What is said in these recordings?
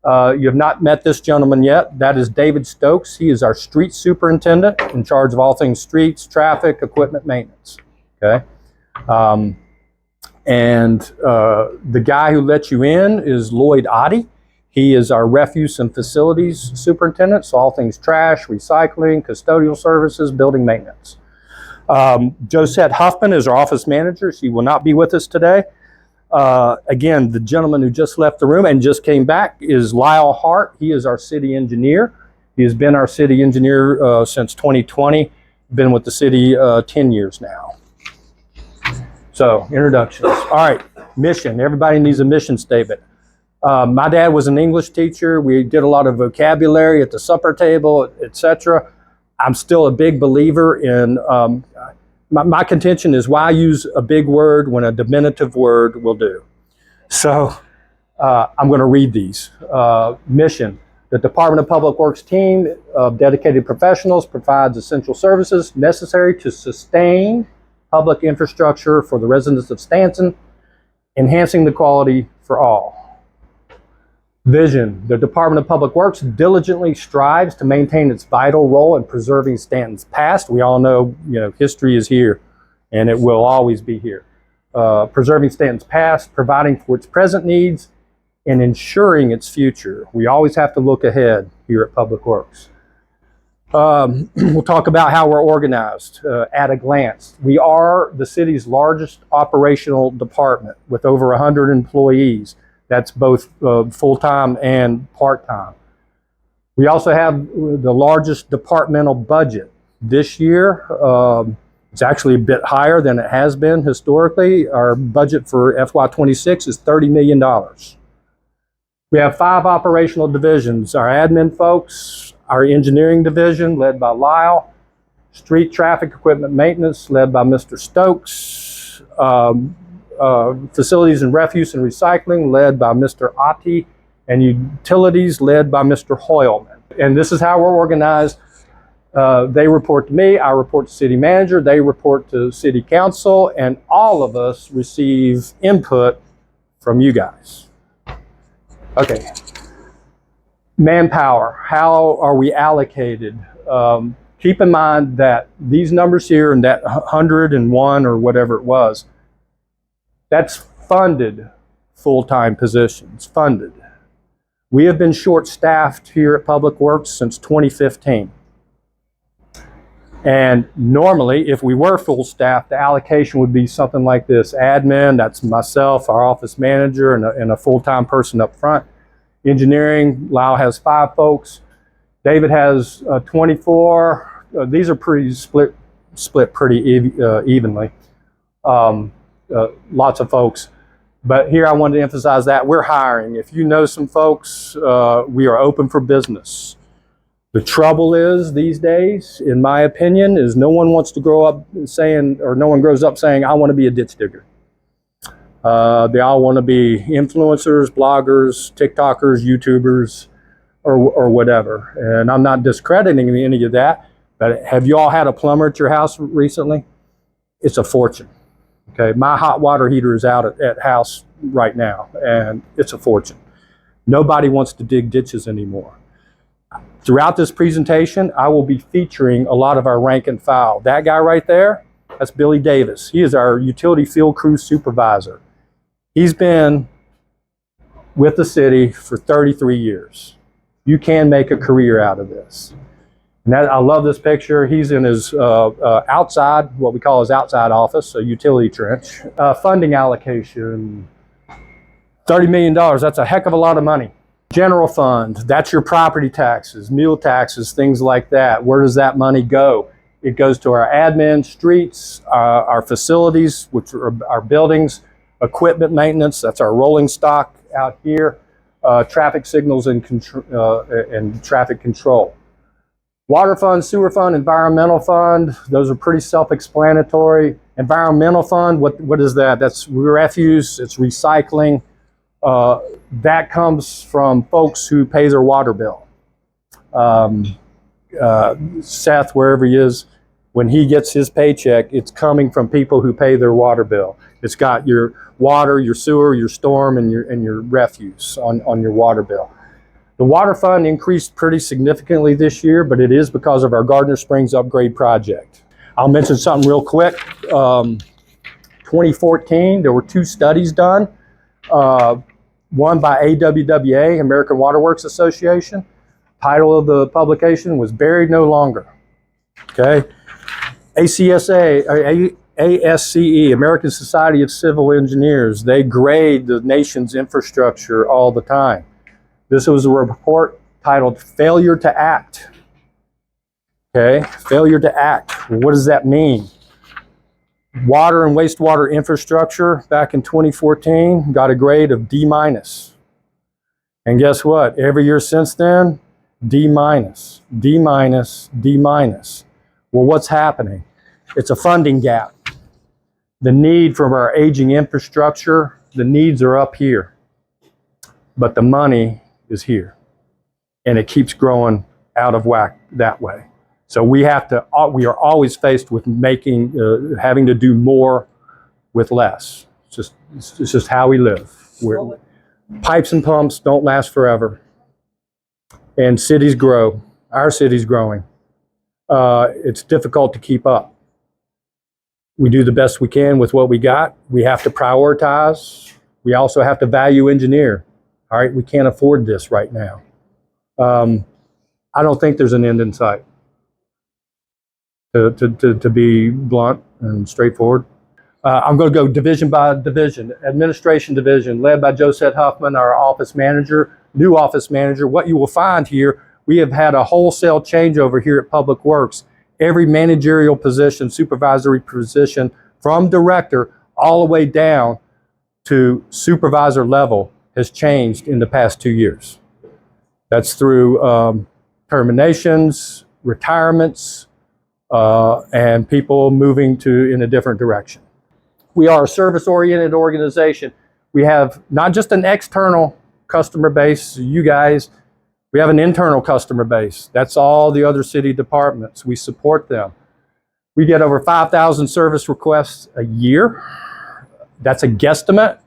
You have not met this gentleman yet. That is David Stokes. He is our street superintendent in charge of all things streets, traffic, equipment maintenance. Okay. The guy who let you in is Lloyd Oddie. He is our refuse and facilities superintendent, so all things trash, recycling, custodial services, building maintenance. Josette Huffman is our office manager. She will not be with us today. Again, the gentleman who just left the room and just came back is Lyle Hart. He is our city engineer. He has been our city engineer since 2020, been with the city 10 years now. So, introductions. All right, mission. Everybody needs a mission statement. My dad was an English teacher. We did a lot of vocabulary at the supper table, etc. I'm still a big believer in, my contention is why use a big word when a diminutive word will do. So I'm going to read these. Mission. The Department of Public Works team of dedicated professionals provides essential services necessary to sustain public infrastructure for the residents of Staunton, enhancing the quality for all. Vision. The Department of Public Works diligently strives to maintain its vital role in preserving Staunton's past. We all know, history is here, and it will always be here. Preserving Staunton's past, providing for its present needs, and ensuring its future. We always have to look ahead here at Public Works. We'll talk about how we're organized at a glance. We are the city's largest operational department with over 100 employees. That's both full-time and part-time. We also have the largest departmental budget. This year, it's actually a bit higher than it has been historically. Our budget for FY26 is $30 million. We have 5 operational divisions. Our admin folks, our engineering division led by Lyle, street traffic equipment maintenance led by Mr. Stokes, facilities and refuse and recycling led by Mr. Ati, and utilities led by Mr. Hoyleman. And this is how we're organized. They report to me, I report to city manager, they report to city council, and all of us receive input from you guys. Okay. Manpower, how are we allocated? Keep in mind that these numbers here and that 101 or whatever it was, that's funded full-time positions, funded. We have been short-staffed here at Public Works since 2015. And normally, if we were full-staffed, the allocation would be something like this. Admin, that's myself, our office manager, and a full-time person up front. Engineering, Lyle has 5 folks. David has 24. These are pretty split pretty evenly. Lots of folks. But here I wanted to emphasize that we're hiring. If you know some folks, we are open for business. The trouble is these days, in my opinion, is no one wants to grow up saying, or no one grows up saying, I want to be a ditch digger. They all want to be influencers, bloggers, TikTokers, YouTubers, or whatever. And I'm not discrediting any of that, but have you all had a plumber at your house recently? It's a fortune. Okay, my hot water heater is out at house right now, and it's a fortune. Nobody wants to dig ditches anymore. Throughout this presentation, I will be featuring a lot of our rank and file. That guy right there, that's Billy Davis. He is our utility field crew supervisor. He's been with the city for 33 years. You can make a career out of this. And I love this picture. He's in his outside, what we call his outside office, a utility trench. Funding allocation, $30 million. That's a heck of a lot of money. General fund, that's your property taxes, meal taxes, things like that. Where does that money go? It goes to our admin, streets, our facilities, which are our buildings, equipment maintenance, that's our rolling stock out here, traffic signals and traffic control. Water fund, sewer fund, environmental fund, those are pretty self-explanatory. Environmental fund, what is that? That's refuse, it's recycling. That comes from folks who pay their water bill. Seth, wherever he is, when he gets his paycheck, it's coming from people who pay their water bill. It's got your water, your sewer, your storm, and your refuse on your water bill. The water fund increased pretty significantly this year, but it is because of our Gardner Springs upgrade project. I'll mention something real quick. 2014, there were 2 studies done. One by AWWA, American Water Works Association. Title of the publication was Buried No Longer. Okay. ACSA, or ASCE, American Society of Civil Engineers, they grade the nation's infrastructure all the time. This was a report titled Failure to Act. Okay, failure to act. What does that mean? Water and wastewater infrastructure back in 2014 got a grade of D-. And guess what? Every year since then, D-, D-, D-. Well, what's happening? It's a funding gap. The need from our aging infrastructure, the needs are up here, but the money is here, and it keeps growing out of whack that way. So we are always faced with having to do more with less. It's just how we live. Pipes and pumps don't last forever, and cities grow. Our city's growing. It's difficult to keep up. We do the best we can with what we got. We have to prioritize. We also have to value engineer. All right, we can't afford this right now. I don't think there's an end in sight. To be blunt and straightforward. I'm going to go division by division. Administration division, led by Josette Huffman, our office manager, new office manager. What you will find here, we have had a wholesale changeover here at Public Works. Every managerial position, supervisory position, from director all the way down to supervisor level has changed in the past 2 years. That's through terminations, retirements, and people moving in a different direction. We are a service-oriented organization. We have not just an external customer base, you guys, we have an internal customer base. That's all the other city departments. We support them. We get over 5,000 service requests a year. That's a guesstimate.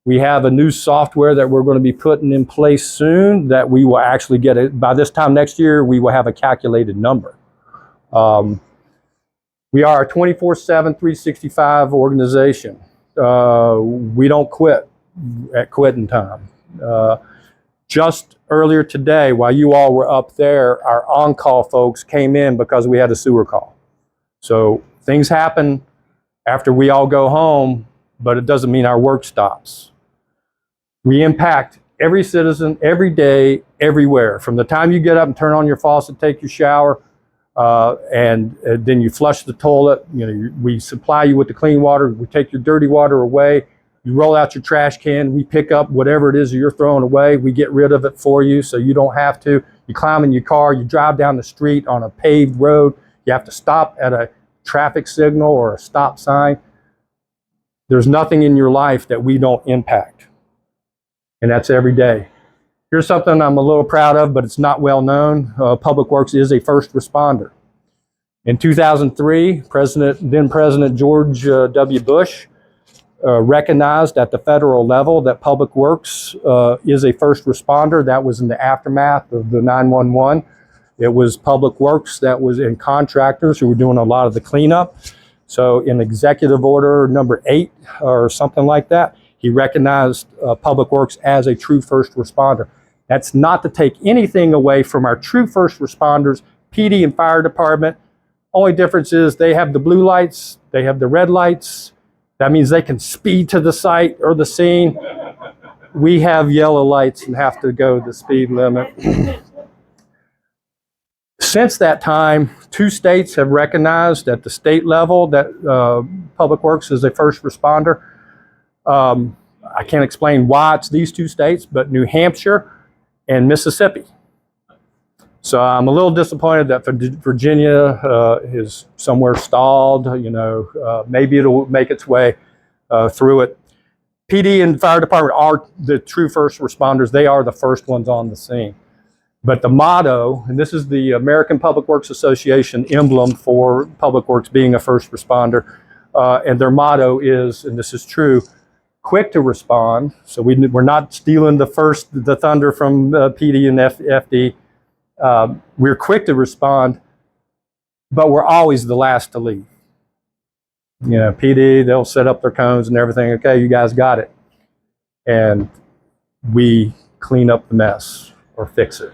We have a new software that we're going to be putting in place soon that we will actually get it. By this time next year, we will have a calculated number. We are a 24/7, 365 organization. We don't quit at quitting time. Just earlier today, while you all were up there, our on-call folks came in because we had a sewer call. So things happen after we all go home, but it doesn't mean our work stops. We impact every citizen, every day, everywhere. From the time you get up and turn on your faucet, take your shower, and then you flush the toilet. We supply you with the clean water. We take your dirty water away. You roll out your trash can. We pick up whatever it is that you're throwing away. We get rid of it for you so you don't have to. You climb in your car. You drive down the street on a paved road. You have to stop at a traffic signal or a stop sign. There's nothing in your life that we don't impact. And that's every day. Here's something I'm a little proud of, but it's not well known. Public Works is a first responder. In 2003, then President George W. Bush recognized at the federal level that Public Works is a first responder. That was in the aftermath of the 911. It was Public Works that was in contractors who were doing a lot of the cleanup. So in Executive Order number 8 or something like that, he recognized Public Works as a true first responder. That's not to take anything away from our true first responders, PD and fire department. Only difference is they have the blue lights, they have the red lights. That means they can speed to the site or the scene. We have yellow lights and have to go the speed limit. Since that time, 2 states have recognized at the state level that Public Works is a first responder. I can't explain why it's these 2 states, but New Hampshire and Mississippi. So I'm a little disappointed that Virginia is somewhere stalled. Maybe it'll make its way through it. PD and fire department are the true first responders. They are the first ones on the scene. But the motto, and this is the American Public Works Association emblem for Public Works being a first responder, and their motto is, and this is true, quick to respond. So we're not stealing the thunder from PD and FD. We're quick to respond, but we're always the last to leave. You know, PD, they'll set up their cones and everything. Okay, you guys got it. And we clean up the mess or fix it.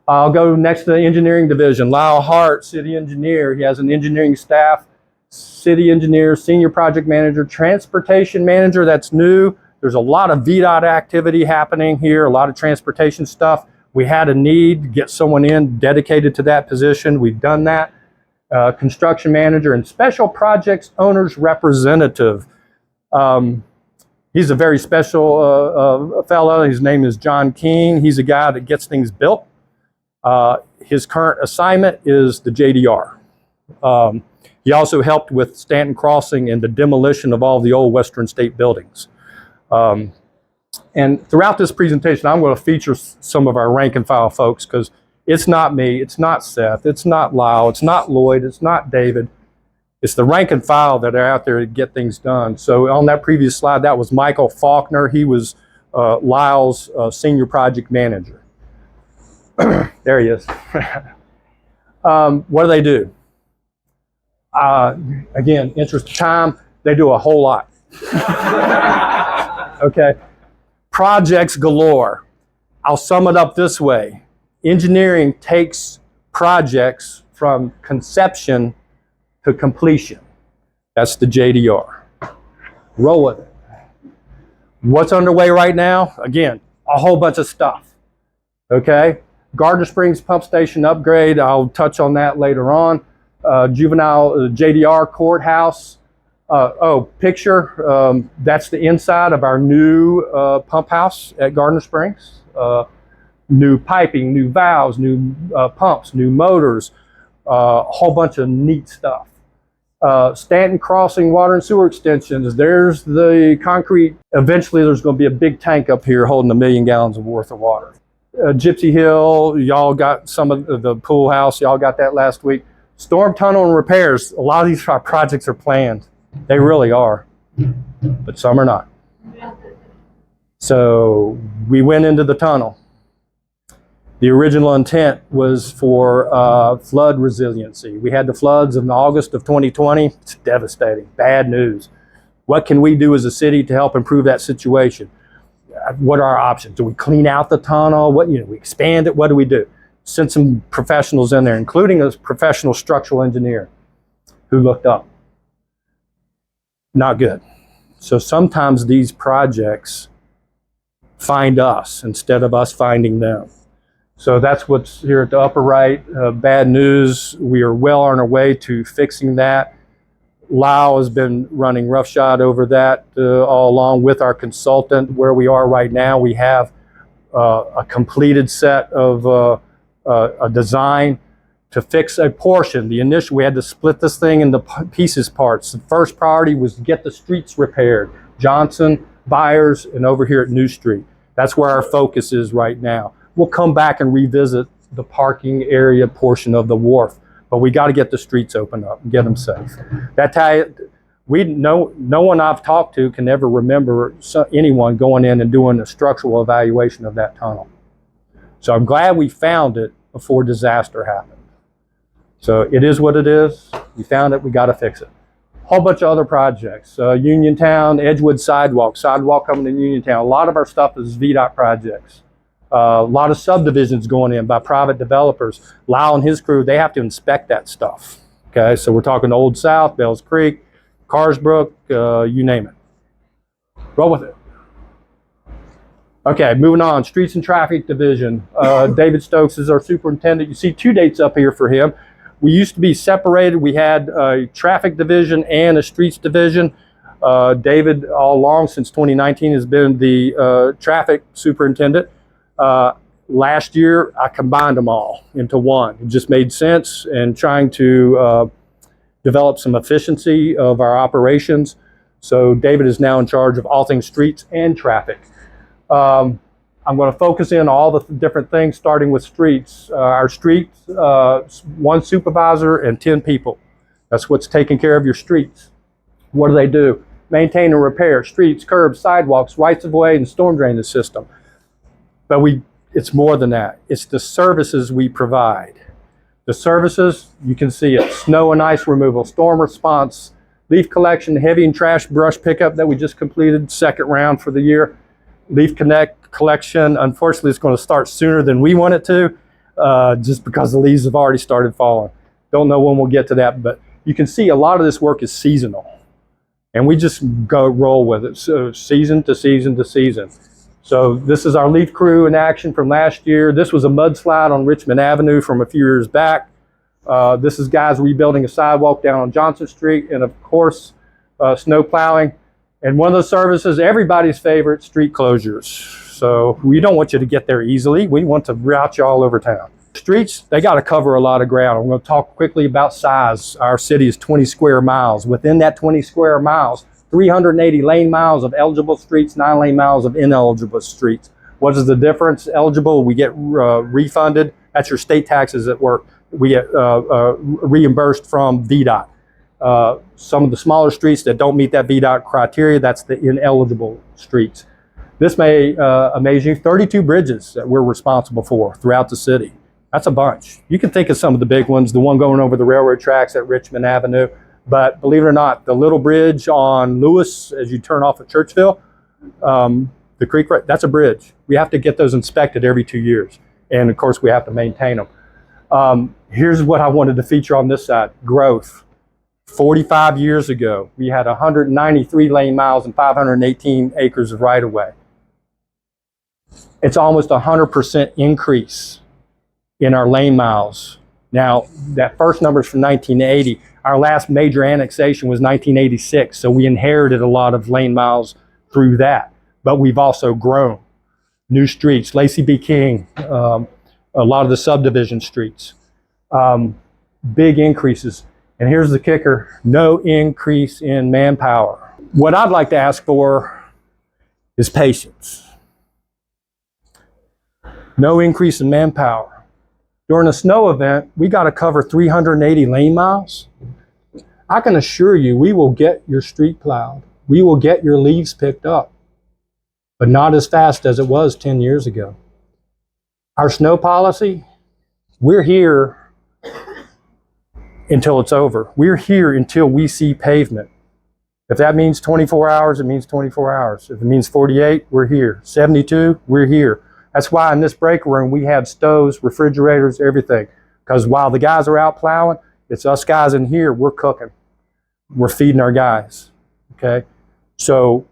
I'll go next to the engineering division. Lyle Hart, city engineer. He has an engineering staff, city engineer, senior project manager, transportation manager. That's new. There's a lot of VDOT activity happening here, a lot of transportation stuff. We had a need to get someone in dedicated to that position. We've done that. Construction manager and special projects owners representative. He's a very special fellow. His name is John Keene. He's a guy that gets things built. His current assignment is the JDR. He also helped with Staunton Crossing and the demolition of all the old Western State buildings. And throughout this presentation, I'm going to feature some of our rank and file folks, because it's not me, it's not Seth, it's not Lyle, it's not Lloyd, it's not David. It's the rank and file that are out there to get things done. So on that previous slide, that was Michael Faulkner. He was Lyle's senior project manager. There he is. What do? Again, interest of time, they do a whole lot. Okay, projects galore. I'll sum it up this way. Engineering takes projects from conception to completion. That's the JDR. Roll with it. What's underway right now? Again, a whole bunch of stuff. Okay, Gardner Springs pump station upgrade. I'll touch on that later on. Juvenile JDR courthouse. Picture. That's the inside of our new pump house at Gardner Springs. New piping, new valves, new pumps, new motors, a whole bunch of neat stuff. Staunton Crossing water and sewer extensions. There's the concrete. Eventually there's going to be a big tank up here holding 1 million gallons worth of water. Gypsy Hill, y'all got some of the pool house, y'all got that last week. Storm tunnel and repairs. A lot of these projects are planned. They really are, but some are not. So we went into the tunnel. The original intent was for flood resiliency. We had the floods in August of 2020. It's devastating, bad news. What can we do as a city to help improve that situation? What are our options? Do we clean out the tunnel? We expand it? What do we do? Sent some professionals in there, including a professional structural engineer who looked up. Not good. So sometimes these projects find us instead of us finding them. So that's what's here at the upper right. Bad news, we are well on our way to fixing that. Lyle has been running roughshod over that all along with our consultant. Where we are right now, we have a completed set of a design to fix a portion. The initial, we had to split this thing into pieces parts. The first priority was to get the streets repaired. Johnson, Byers, and over here at New Street. That's where our focus is right now. We'll come back and revisit the parking area portion of the wharf, but we got to get the streets opened up and get them safe. No one I've talked to can ever remember anyone going in and doing a structural evaluation of that tunnel. So I'm glad we found it before disaster happened. So it is what it is. We found it, we got to fix it. Whole bunch of other projects. Uniontown, Edgewood sidewalk coming in Uniontown. A lot of our stuff is VDOT projects. A lot of subdivisions going in by private developers. Lyle and his crew, they have to inspect that stuff. Okay, so we're talking Old South, Bells Creek, Carsbrook, you name it. Roll with it. Okay, moving on. Streets and Traffic Division. David Stokes is our superintendent. You see 2 dates up here for him. We used to be separated. We had a traffic division and a streets division. David, all along since 2019, has been the traffic superintendent. Last year, I combined them all into one. It just made sense, and trying to develop some efficiency of our operations. So David is now in charge of all things streets and traffic. I'm going to focus in on all the different things, starting with streets. Our streets, 1 supervisor and 10 people. That's what's taking care of your streets. What do? maintain and repair streets, curbs, sidewalks, rights of way, and storm drainage system. But it's more than that. It's the services we provide. The services, you can see it: snow and ice removal, storm response, leaf collection, heavy and trash brush pickup that we just completed, second round for the year. Leaf collection, unfortunately, it's going to start sooner than we want it to, just because the leaves have already started falling. Don't know when we'll get to that, but you can see a lot of this work is seasonal, and we just go roll with it, so season to season to season. So this is our leaf crew in action from last year. This was a mudslide on Richmond Avenue from a few years back. This is guys rebuilding a sidewalk down on Johnson Street, and of course, snow plowing. And one of the services, everybody's favorite, street closures. So we don't want you to get there easily. We want to route you all over town. Streets, they got to cover a lot of ground. I'm going to talk quickly about size. Our city is 20 square miles. Within that 20 square miles, 380 lane miles of eligible streets, 9 lane miles of ineligible streets. What is the difference? Eligible, we get refunded. That's your state taxes at work. We get reimbursed from VDOT. Some of the smaller streets that don't meet that VDOT criteria, that's the ineligible streets. This may amaze you: 32 bridges that we're responsible for throughout the city. That's a bunch. You can think of some of the big ones, the one going over the railroad tracks at Richmond Avenue. But believe it or not, the little bridge on Lewis as you turn off at Churchville, the creek, that's a bridge. We have to get those inspected every 2 years. And of course, we have to maintain them. Here's what I wanted to feature on this side: growth. 45 years ago, we had 193 lane miles and 518 acres of right-of-way. It's almost 100% increase in our lane miles. Now, that first number is from 1980. Our last major annexation was 1986, so we inherited a lot of lane miles through that. But we've also grown. New streets, Lacey B. King, a lot of the subdivision streets. Big increases. And here's the kicker: no increase in manpower. What I'd like to ask for is patience. No increase in manpower. During a snow event, we got to cover 380 lane miles. I can assure you, we will get your street plowed. We will get your leaves picked up, but not as fast as it was 10 years ago. Our snow policy, we're here until it's over. We're here until we see pavement. If that means 24 hours, it means 24 hours. If it means 48, we're here. 72, we're here. That's why in this break room, we have stoves, refrigerators, everything. Because while the guys are out plowing, it's us guys in here, we're cooking. We're feeding our guys, okay? So,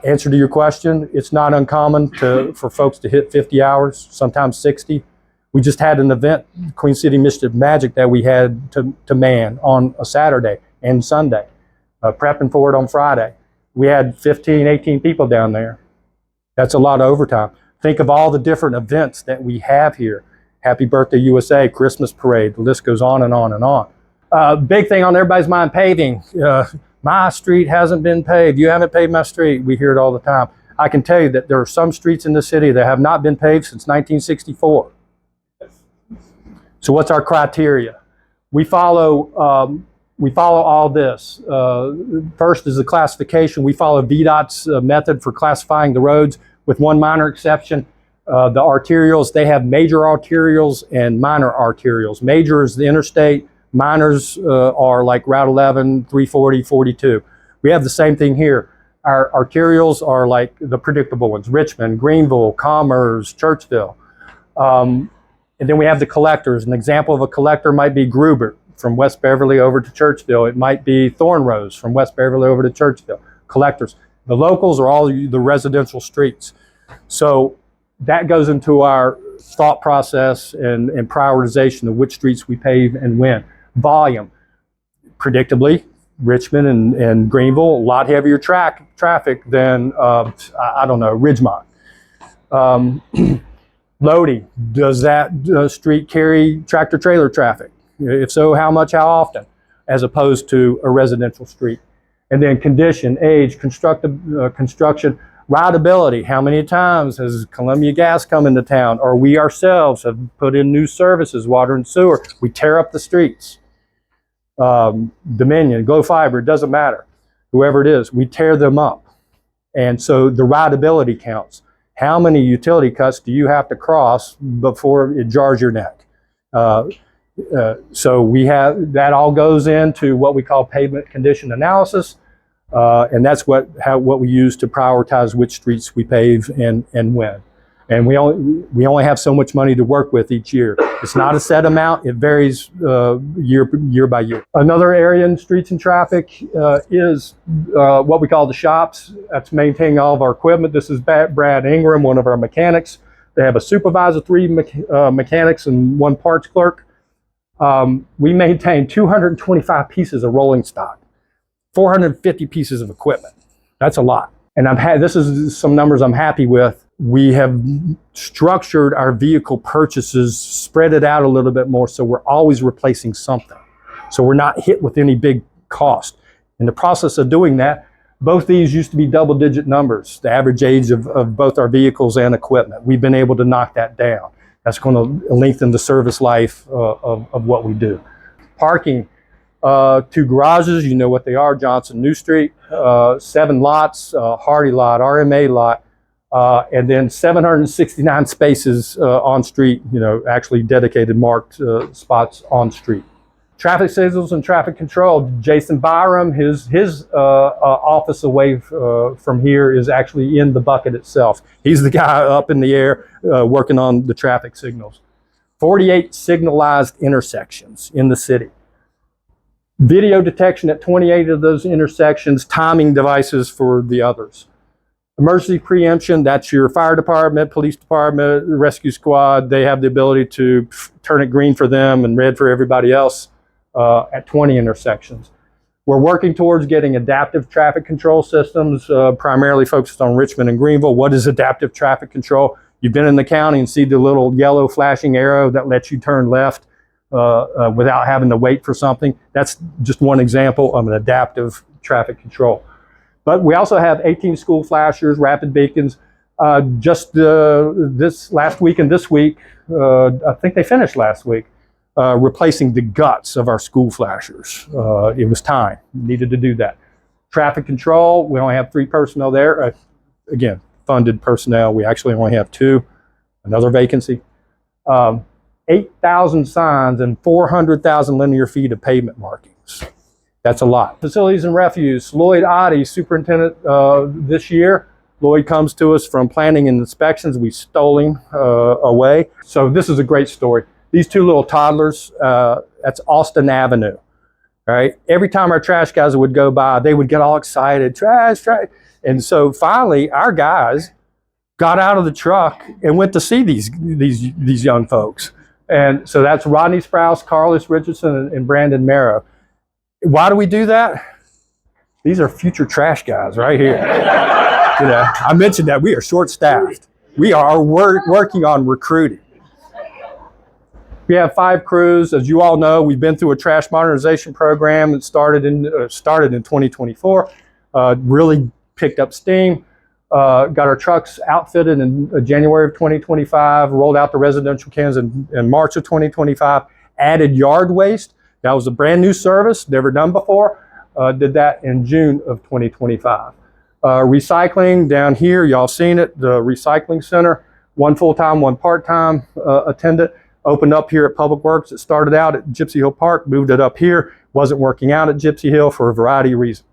answer to your question, it's not uncommon for folks to hit 50 hours, sometimes 60. We just had an event, Queen City Mischief Magic, that we had to man on a Saturday and Sunday, prepping for it on Friday. We had 15, 18 people down there. That's a lot of overtime. Think of all the different events that we have here. Happy Birthday USA, Christmas Parade, the list goes on and on and on. Big thing on everybody's mind, paving. My street hasn't been paved. You haven't paved my street. We hear it all the time. I can tell you that there are some streets in the city that have not been paved since 1964. So what's our criteria? We follow all this. First is the classification. We follow VDOT's method for classifying the roads, with one minor exception. The arterials, they have major arterials and minor arterials. Major is the interstate. Minors are like Route 11, 340, 42. We have the same thing here. Our arterials are like the predictable ones: Richmond, Greenville, Commerce, Churchville. And then we have the collectors. An example of a collector might be Gruber from West Beverly over to Churchville. It might be Thornrose from West Beverly over to Churchville. Collectors. The locals are all the residential streets. So that goes into our thought process and prioritization of which streets we pave and when. Volume. Predictably, Richmond and Greenville, a lot heavier traffic than, I don't know, Ridgemont. Loading. Does that street carry tractor trailer traffic? If so, how much, how often, as opposed to a residential street? And then condition, age, construction, rideability. How many times has Columbia Gas come into town, or we ourselves have put in new services, water and sewer? We tear up the streets. Dominion, Glow Fiber, it doesn't matter. whoever it is, we tear them up. And so the rideability counts. How many utility cuts do you have to cross before it jars your neck? So we have, that all goes into what we call pavement condition analysis. And that's what we use to prioritize which streets we pave and when. And we only have so much money to work with each year. It's not a set amount. It varies year by year. Another area in streets and traffic is what we call the shops. That's maintaining all of our equipment. This is Brad Ingram, one of our mechanics. They have a supervisor, 3 mechanics, and 1 parts clerk. We maintain 225 pieces of rolling stock, 450 pieces of equipment. That's a lot. And this is some numbers I'm happy with. We have structured our vehicle purchases, spread it out a little bit more, so we're always replacing something. So we're not hit with any big cost. In the process of doing that, both these used to be double-digit numbers, the average age of both our vehicles and equipment. We've been able to knock that down. That's going to lengthen the service life of what we do. Parking, 2 garages, you know what they are, Johnson New Street, 7 lots, Hardy lot, RMA lot, and then 769 spaces on street, actually dedicated marked spots on street. Traffic signals and traffic control. Jason Byram, his office away from here is actually in the bucket itself. He's the guy up in the air working on the traffic signals. 48 signalized intersections in the city. Video detection at 28 of those intersections, timing devices for the others. Emergency preemption, that's your fire department, police department, rescue squad. They have the ability to turn it green for them and red for everybody else at 20 intersections. We're working towards getting adaptive traffic control systems, primarily focused on Richmond and Greenville. What is adaptive traffic control? You've been in the county and see the little yellow flashing arrow that lets you turn left without having to wait for something. That's just one example of an adaptive traffic control. But we also have 18 school flashers, rapid beacons. Just this last week and this week, I think they finished last week, replacing the guts of our school flashers. It was time, needed to do that. Traffic control, we only have 3 personnel there. Again, funded personnel, we actually only have 2, another vacancy. 8,000 signs and 400,000 linear feet of pavement markings. That's a lot. Facilities and refuse, Lloyd Oddie, superintendent this year. Lloyd comes to us from planning and inspections. We stole him away. So this is a great story. These 2 little toddlers, that's Austin Avenue, right? Every time our trash guys would go by, they would get all excited, trash, trash. And so finally, our guys got out of the truck and went to see these young folks. And so that's Rodney Sprouse, Carlos Richardson, and Brandon Merrow. Why do we do that? These are future trash guys right here. I mentioned that we are short-staffed. We are working on recruiting. We have 5 crews. As you all know, we've been through a trash modernization program that started in 2024. Really picked up steam. Got our trucks outfitted in January of 2025. Rolled out the residential cans in March of 2025. Added yard waste. That was a brand new service, never done before. Did that in June of 2025. Recycling down here, y'all seen it, the recycling center, 1 full-time, 1 part-time attendant. Opened up here at Public Works. It started out at Gypsy Hill Park, moved it up here. Wasn't working out at Gypsy Hill for a variety of reasons.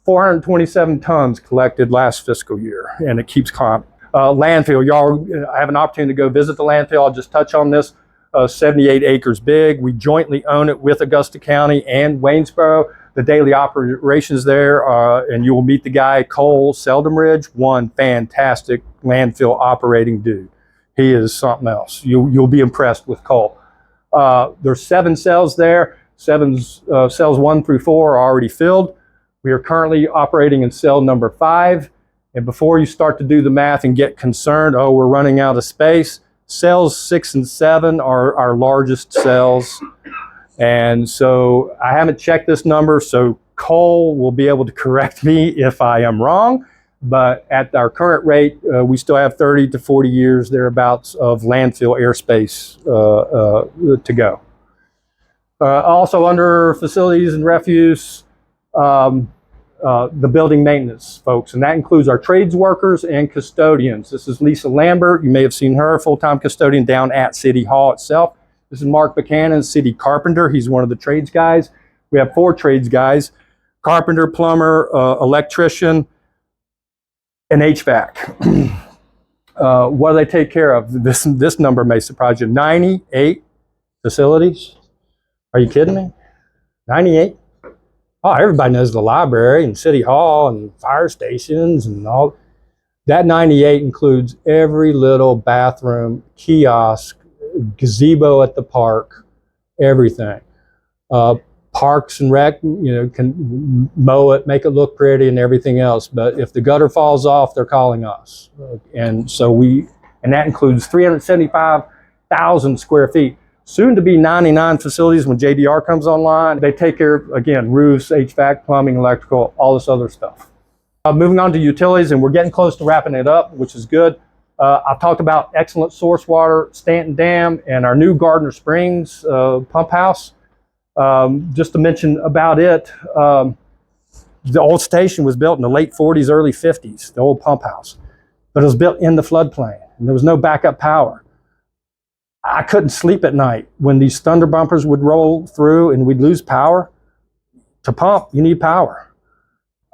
427 tons collected last fiscal year, and it keeps climbing. Landfill, y'all have an opportunity to go visit the landfill. I'll just touch on this. 78 acres big. We jointly own it with Augusta County and Waynesboro. The daily operations there, and you will meet the guy, Cole Seldom-Ridge, one fantastic landfill operating dude. He is something else. You'll be impressed with Cole. There's 7 cells there. Cells 1 through 4 are already filled. We are currently operating in cell number 5. And before you start to do the math and get concerned, oh, we're running out of space, cells 6 and 7 are our largest cells. And so I haven't checked this number, so Cole will be able to correct me if I am wrong. But at our current rate, we still have 30 to 40 years thereabouts of landfill airspace to go. Also under facilities and refuse, the building maintenance folks, and that includes our trades workers and custodians. This is Lisa Lambert. You may have seen her, full-time custodian down at City Hall itself. This is Mark Buchanan, city carpenter. He's one of the trades guys. We have 4 trades guys: carpenter, plumber, electrician, and HVAC. What do they take care of? This number may surprise you. 98 facilities. Are you kidding me? 98? Oh, everybody knows the library and City Hall and fire stations and all. That 98 includes every little bathroom, kiosk, gazebo at the park, everything. Parks and Rec, can mow it, make it look pretty and everything else. But if the gutter falls off, they're calling us. And so and that includes 375,000 square feet. Soon to be 99 facilities when JDR comes online. They take care of, again, roofs, HVAC, plumbing, electrical, all this other stuff. Moving on to utilities, and we're getting close to wrapping it up, which is good. I've talked about excellent source water, Staunton Dam, and our new Gardner Springs pump house. Just to mention about it, the old station was built in the late 40s, early 50s, the old pump house. But it was built in the floodplain, and there was no backup power. I couldn't sleep at night when these thunder bumpers would roll through and we'd lose power. To pump, you need power.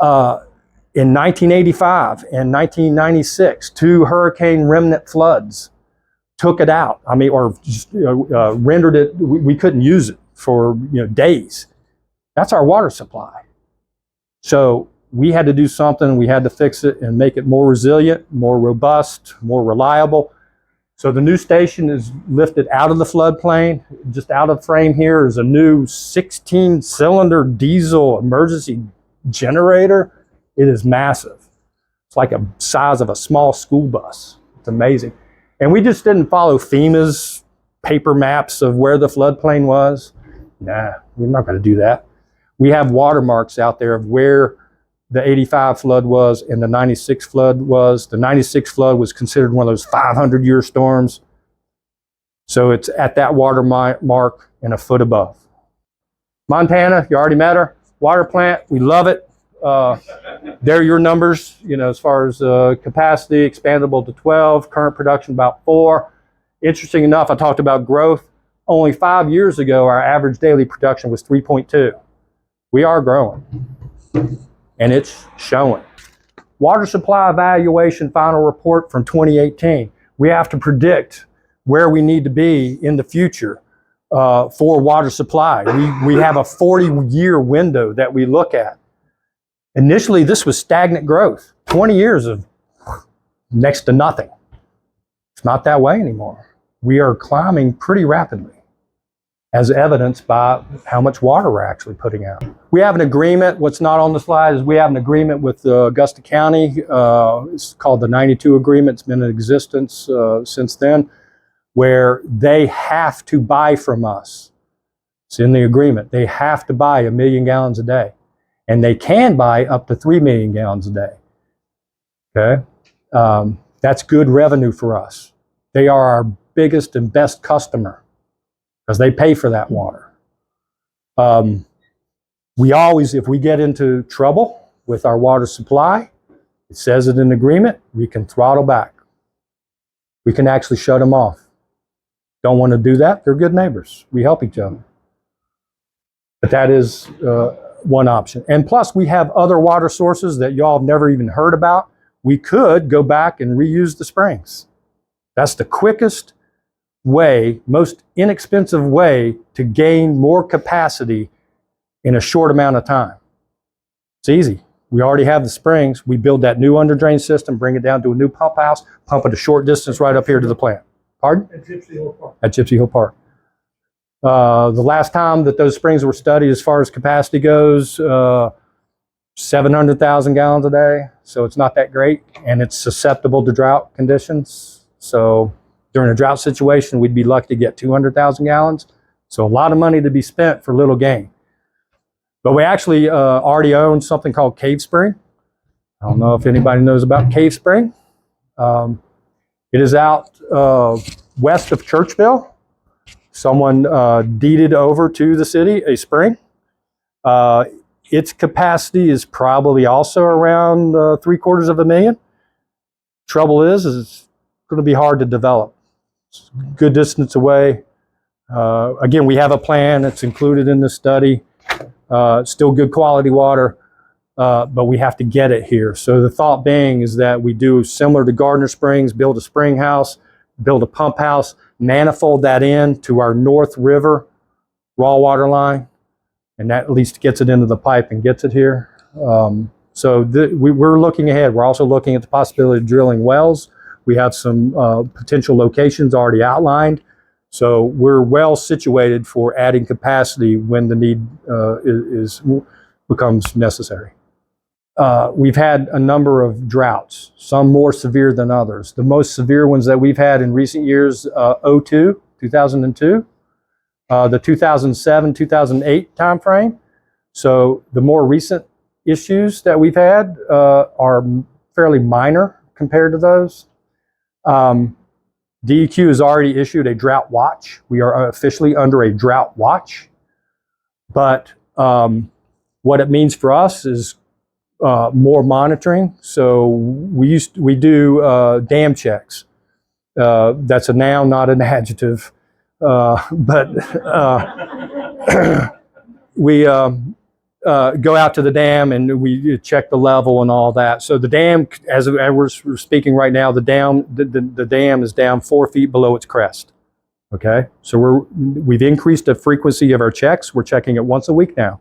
In 1985 and 1996, 2 hurricane remnant floods took it out. I mean, or just, rendered it, we couldn't use it for days. That's our water supply. So we had to do something. We had to fix it and make it more resilient, more robust, more reliable. So the new station is lifted out of the floodplain. Just out of frame here is a new 16-cylinder diesel emergency generator. It is massive. It's like the size of a small school bus. It's amazing. And we just didn't follow FEMA's paper maps of where the floodplain was. Nah, we're not going to do that. We have watermarks out there of where the 85 flood was and the 96 flood was. The 96 flood was considered one of those 500-year storms. So it's at that water mark and a foot above. Montana, you already met her. Water plant, we love it. There are your numbers, as far as capacity, expandable to 12, current production about 4. Interesting enough, I talked about growth. Only 5 years ago, our average daily production was 3.2. We are growing, and it's showing. Water supply evaluation final report from 2018. We have to predict where we need to be in the future for water supply. We have a 40-year window that we look at. Initially, this was stagnant growth, 20 years of next to nothing. It's not that way anymore. We are climbing pretty rapidly, as evidenced by how much water we're actually putting out. We have an agreement. What's not on the slide is we have an agreement with Augusta County. It's called the 92 Agreement. It's been in existence since then, where they have to buy from us. It's in the agreement. They have to buy 1 million gallons a day. And they can buy up to 3 million gallons a day. Okay? That's good revenue for us. They are our biggest and best customer because they pay for that water. We always, if we get into trouble with our water supply, it says it in the agreement, we can throttle back. We can actually shut them off. Don't want to do that, they're good neighbors. We help each other. But that is one option. And plus, we have other water sources that y'all have never even heard about. We could go back and reuse the springs. That's the quickest way, most inexpensive way to gain more capacity in a short amount of time. It's easy. We already have the springs. We build that new under drain system, bring it down to a new pump house, pump it a short distance right up here to the plant. Pardon? At Gypsy Hill Park. At Gypsy Hill Park. The last time that those springs were studied as far as capacity goes, 700,000 gallons a day. So it's not that great, and it's susceptible to drought conditions. So during a drought situation, we'd be lucky to get 200,000 gallons. So a lot of money to be spent for little gain. But we actually already own something called Cave Spring. I don't know if anybody knows about Cave Spring. It is out west of Churchville. Someone deeded over to the city a spring. its capacity is probably also around 750,000. Trouble is it's going to be hard to develop. It's a good distance away. Again, we have a plan. It's included in the study. Still good quality water, but we have to get it here. So the thought being is that we do similar to Gardner Springs, build a spring house, build a pump house, manifold that in to our North River raw water line, and that at least gets it into the pipe and gets it here. We're looking ahead. We're also looking at the possibility of drilling wells. We have some potential locations already outlined. So we're well situated for adding capacity when the need becomes necessary. We've had a number of droughts, some more severe than others. The most severe ones that we've had in recent years, 2002, the 2007, 2008 timeframe. So the more recent issues that we've had are fairly minor compared to those. DEQ has already issued a drought watch. We are officially under a drought watch. But what it means for us is more monitoring. So we do dam checks. That's a noun, not an adjective. But we go out to the dam and we check the level and all that. So the dam, as we're speaking right now, the dam is down 4 feet below its crest. Okay, so we've increased the frequency of our checks. We're checking it once a week now.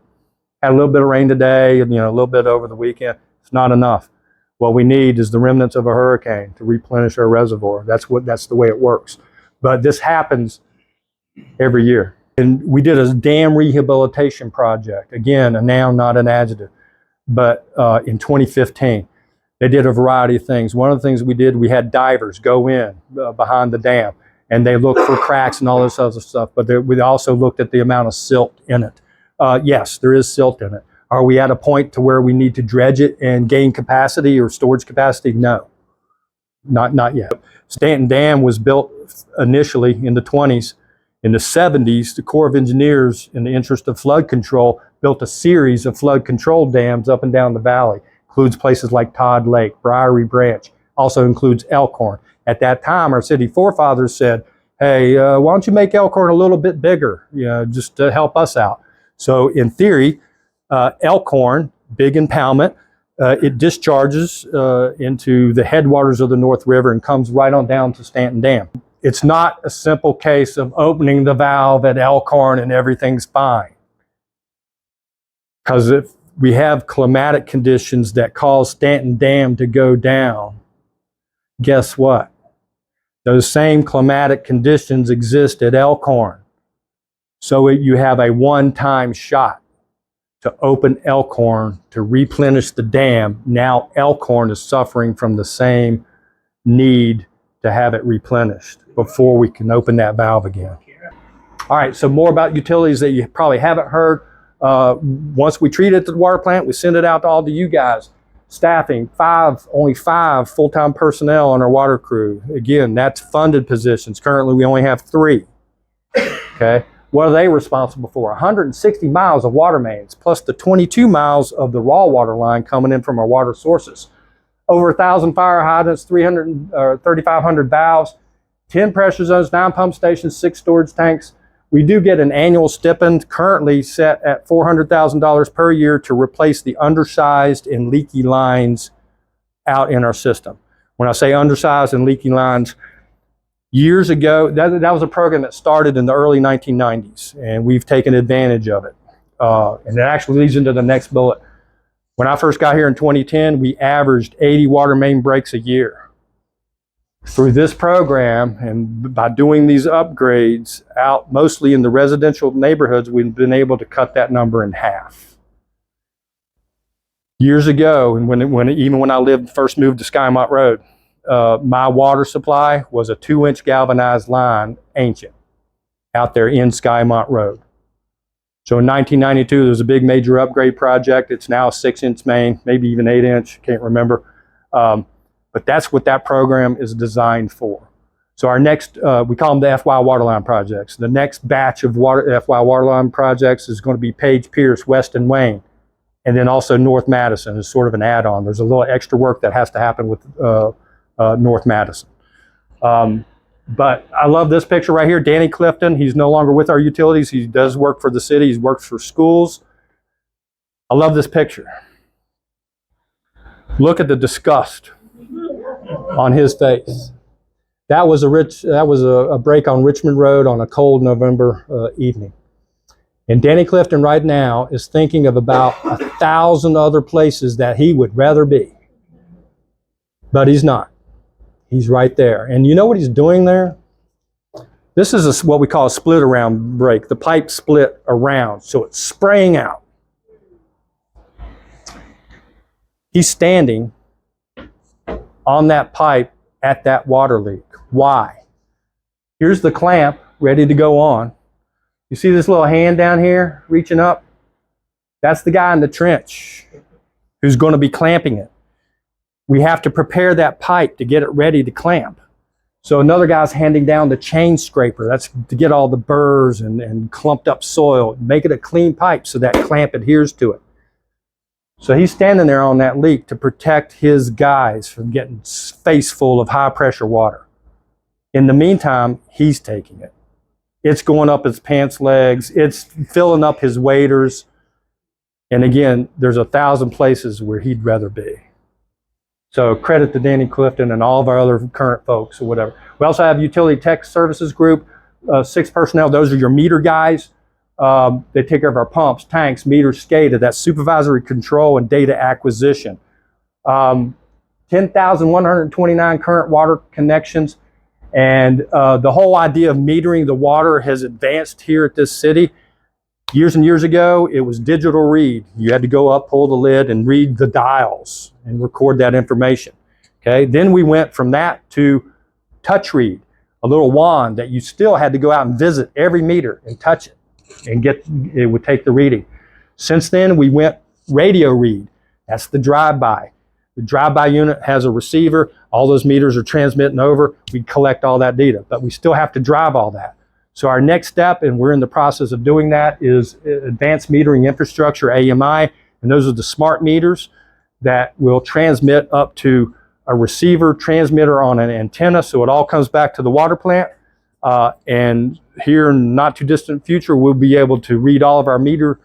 Had a little bit of rain today, and a little bit over the weekend. It's not enough. What we need is the remnants of a hurricane to replenish our reservoir. That's the way it works. But this happens every year. And we did a dam rehabilitation project. Again, a noun, not an adjective. But in 2015, they did a variety of things. One of the things we did, we had divers go in behind the dam, and they looked for cracks and all this other stuff. But we also looked at the amount of silt in it. Yes, there is silt in it. Are we at a point to where we need to dredge it and gain capacity or storage capacity? No, not yet. Staunton Dam was built initially in the 20s. In the 70s, the Corps of Engineers, in the interest of flood control, built a series of flood control dams up and down the valley. Includes places like Todd Lake, Briary Branch, also includes Elkhorn. At that time, our city forefathers said, hey, why don't you make Elkhorn a little bit bigger, just to help us out. So in theory, Elkhorn, big impoundment, it discharges into the headwaters of the North River and comes right on down to Staunton Dam. It's not a simple case of opening the valve at Elkhorn and everything's fine. Because if we have climatic conditions that cause Staunton Dam to go down, guess what? Those same climatic conditions exist at Elkhorn. So you have a one-time shot to open Elkhorn to replenish the dam. Now Elkhorn is suffering from the same need to have it replenished before we can open that valve again. All right, so more about utilities that you probably haven't heard. Once we treat it at the water plant, we send it out to all of you guys. Staffing, only five full-time personnel on our water crew. Again, that's funded positions. Currently, we only have 3. Okay, what are they responsible for? 160 miles of water mains, plus the 22 miles of the raw water line coming in from our water sources. Over 1,000 fire hydrants, 3,500 valves, 10 pressure zones, 9 pump stations, 6 storage tanks. We do get an annual stipend currently set at $400,000 per year to replace the undersized and leaky lines out in our system. When I say undersized and leaky lines, years ago, that was a program that started in the early 1990s, and we've taken advantage of it. And it actually leads into the next bullet. When I first got here in 2010, we averaged 80 water main breaks a year. Through this program and by doing these upgrades out mostly in the residential neighborhoods, we've been able to cut that number in half. Years ago, and even when I first moved to Skymont Road, my water supply was a 2-inch galvanized line, ancient, out there in Skymont Road. So in 1992, there was a big major upgrade project. It's now a 6-inch main, maybe even 8-inch, can't remember. But that's what that program is designed for. So our next, we call them the FY Waterline projects. The next batch of FY Waterline projects is going to be Page Pierce, West and Wayne, And then also North Madison is sort of an add-on. There's a little extra work that has to happen with North Madison. But I love this picture right here. Danny Clifton, he's no longer with our utilities. He does work for the city. He works for schools. I love this picture. Look at the disgust on his face. That was a break on Richmond Road on a cold November evening. And Danny Clifton right now is thinking of about 1,000 other places that he would rather be. But he's not. He's right there. And you know what he's doing there? This is what we call a split around break. The pipe split around, so it's spraying out. He's standing on that pipe at that water leak. Why? Here's the clamp ready to go on. You see this little hand down here reaching up? That's the guy in the trench who's going to be clamping it. We have to prepare that pipe to get it ready to clamp. So another guy's handing down the chain scraper. That's to get all the burrs and clumped up soil, make it a clean pipe so that clamp adheres to it. So he's standing there on that leak to protect his guys from getting face full of high pressure water. In the meantime, he's taking it. It's going up his pants legs. It's filling up his waders. And again, there's 1,000 places where he'd rather be. So credit to Danny Clifton and all of our other current folks or whatever. We also have Utility Tech Services Group, 6 personnel. Those are your meter guys. They take care of our pumps, tanks, meters, SCADA. That's supervisory control and data acquisition. 10,129 current water connections. And the whole idea of metering the water has advanced here at this city. Years and years ago, it was digital read. You had to go up, pull the lid, and read the dials and record that information. Okay. Then we went from that to touch read, a little wand that you still had to go out and visit every meter and touch it and it would take the reading. Since then, we went radio read. That's the drive-by. The drive-by unit has a receiver. All those meters are transmitting over. We collect all that data, but we still have to drive all that. So our next step, and we're in the process of doing that, is advanced metering infrastructure, AMI, and those are the smart meters that will transmit up to a receiver transmitter on an antenna, so it all comes back to the water plant. And here in the not too distant future, we'll be able to read all of our meters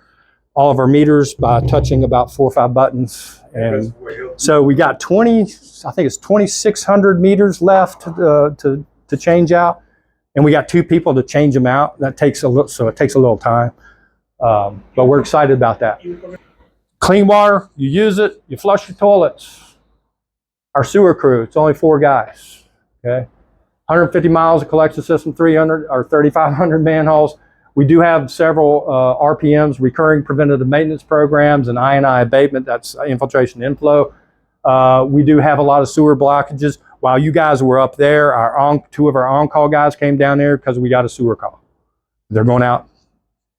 by touching about 4 or 5 buttons. And so we got 2,600 meters left to change out. And we got 2 people to change them out. That takes a little time. But we're excited about that. Clean water, you use it, you flush your toilets. Our sewer crew, it's only 4 guys. Okay, 150 miles of collection system, 3,500 manholes. We do have several RPMs, recurring preventative maintenance programs, and I&I abatement. That's infiltration inflow. We do have a lot of sewer blockages. While you guys were up there, 2 of our on-call guys came down there because we got a sewer call. They're going out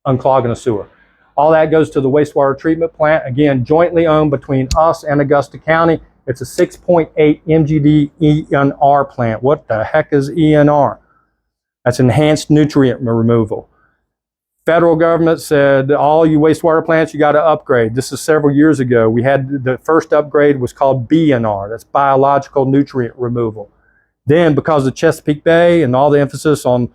unclogging a sewer. All that goes to the wastewater treatment plant. Again, jointly owned between us and Augusta County. It's a 6.8 MGD ENR plant. What the heck is ENR? That's enhanced nutrient removal. Federal government said, all you wastewater plants, you got to upgrade. This is several years ago. We had the first upgrade was called BNR. That's biological nutrient removal. Then because of Chesapeake Bay and all the emphasis on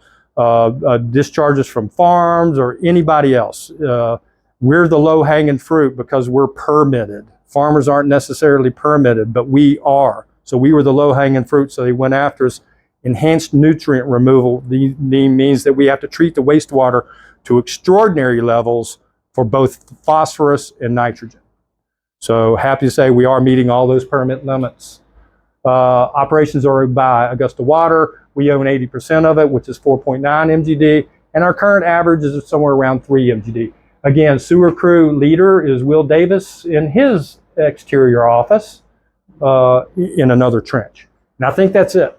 discharges from farms or anybody else, we're the low-hanging fruit because we're permitted. Farmers aren't necessarily permitted, but we are. So we were the low-hanging fruit, so they went after us. Enhanced nutrient removal means that we have to treat the wastewater to extraordinary levels for both phosphorus and nitrogen. So happy to say we are meeting all those permit limits. Operations are by Augusta Water. We own 80% of it, which is 4.9 MGD, and our current average is somewhere around 3 MGD. Again, sewer crew leader is Will Davis in his exterior office in another trench. And I think that's it.